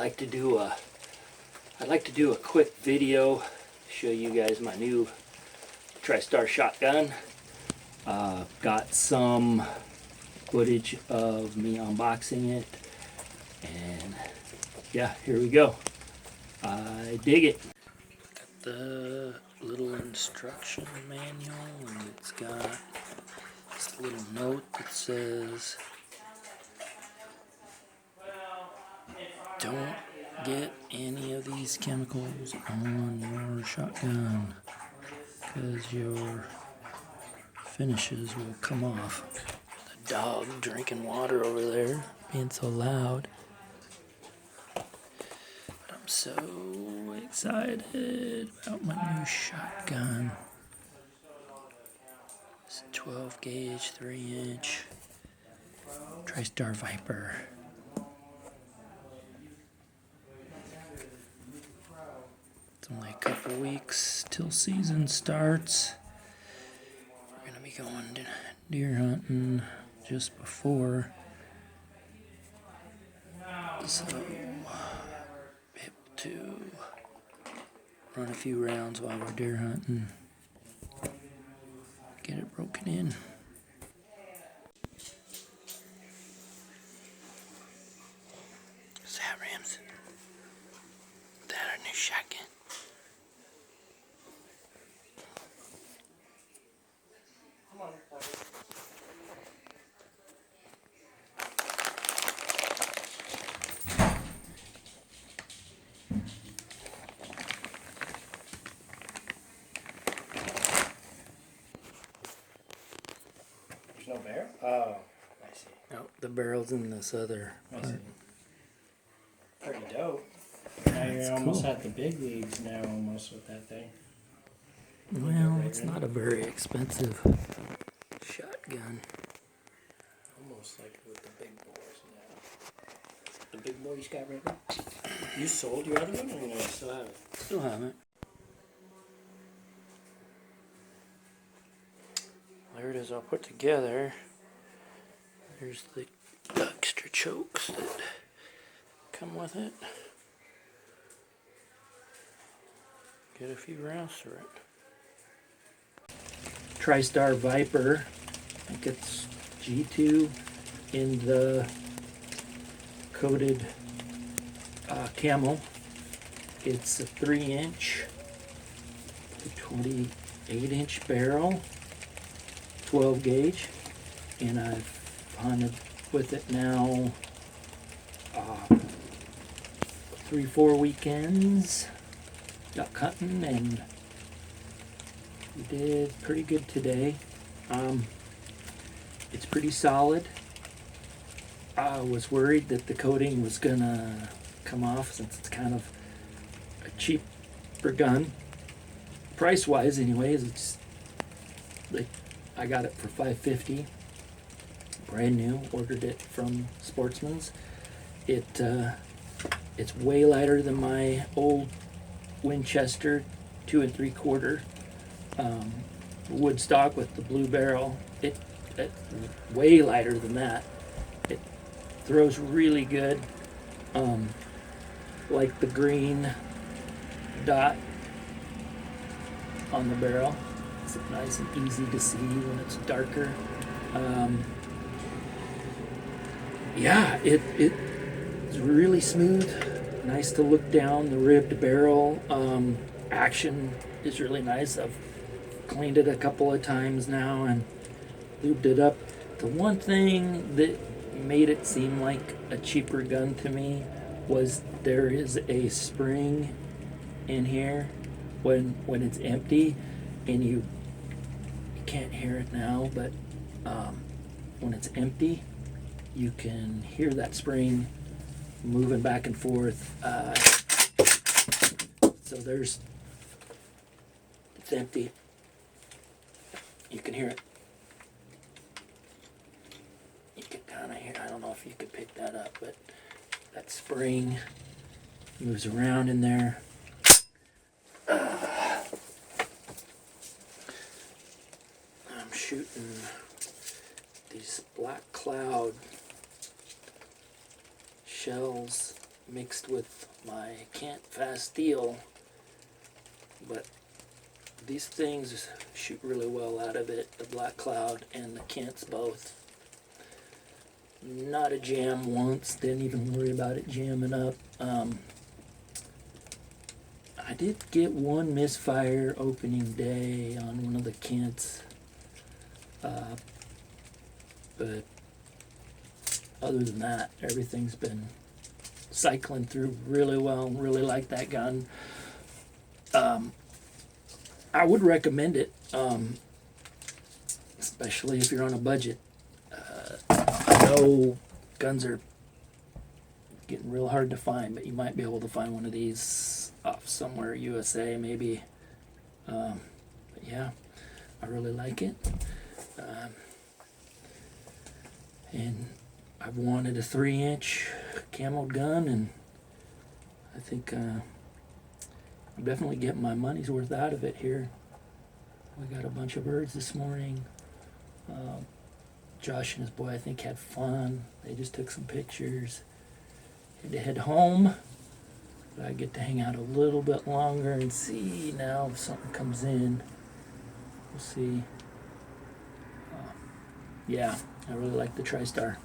like to do a quick video, show you guys my new TriStar shotgun. Got some footage of me unboxing it, and yeah, here we go. I dig it. Got the little instruction manual, and it's got this little note that says, don't get any of these chemicals on your shotgun, because your finishes will come off. The dog drinking water over there, being so loud. But I'm so excited about my new shotgun. It's a 12 gauge, 3-inch TriStar Viper. It's only a couple weeks till season starts. We're gonna be going deer hunting just before, so be able to run a few rounds while we're deer hunting, get it broken in. What's that, Rams? Is that our new shotgun? There's no barrel? Oh, I see. No, the barrel's in this other part. I see. Pretty dope. Now you're almost at the big leagues now, almost with that thing. Well, it's not a very expensive shotgun. Almost like with the big boys now. The big boys got ready. You sold your other one, or you still have it? Still haven't. There it is all put together. There's the extra chokes that come with it. Get a few rounds through it. TriStar Viper. I think it's G2 in the coated camel. It's a 3-inch, 28-inch barrel, 12 gauge, and I've hunted with it now 3-4 weekends duck hunting, and we did pretty good today. It's pretty solid. I was worried that the coating was gonna come off, since it's kind of a cheaper gun, price wise anyways. It's like, I got it for $550, brand new, ordered it from Sportsman's. It's way lighter than my old Winchester 2 3/4 wood stock with the blue barrel. It's way lighter than that. It throws really good. Like the green dot on the barrel. It's nice and easy to see when it's darker. Yeah, it's really smooth. Nice to look down. The ribbed barrel action is really nice. I've cleaned it a couple of times now and lubed it up. The one thing that made it seem like a cheaper gun to me was there is a spring in here when it's empty, and you can't hear it now, but when it's empty you can hear that spring moving back and forth. So it's empty, you can hear it. You can kind of hear, I don't know if you could pick that up, but that spring moves around in there. I'm shooting these black cloud shells mixed with my Kent Fast Steel, but these things shoot really well out of it, the Black Cloud and the Kents both. Not a jam once, didn't even worry about it jamming up. I did get one misfire opening day on one of the Kents, but other than that, everything's been cycling through really well. Really like that gun. I would recommend it, especially if you're on a budget. I know guns are getting real hard to find, but you might be able to find one of these off somewhere USA maybe. But yeah, I really like it. And I've wanted a 3-inch camoed gun, and I think I'm definitely getting my money's worth out of it here. We got a bunch of birds this morning. Josh and his boy, I think, had fun. They just took some pictures. Had to head home, but I get to hang out a little bit longer and see now if something comes in. We'll see. Yeah, I really like the TriStar.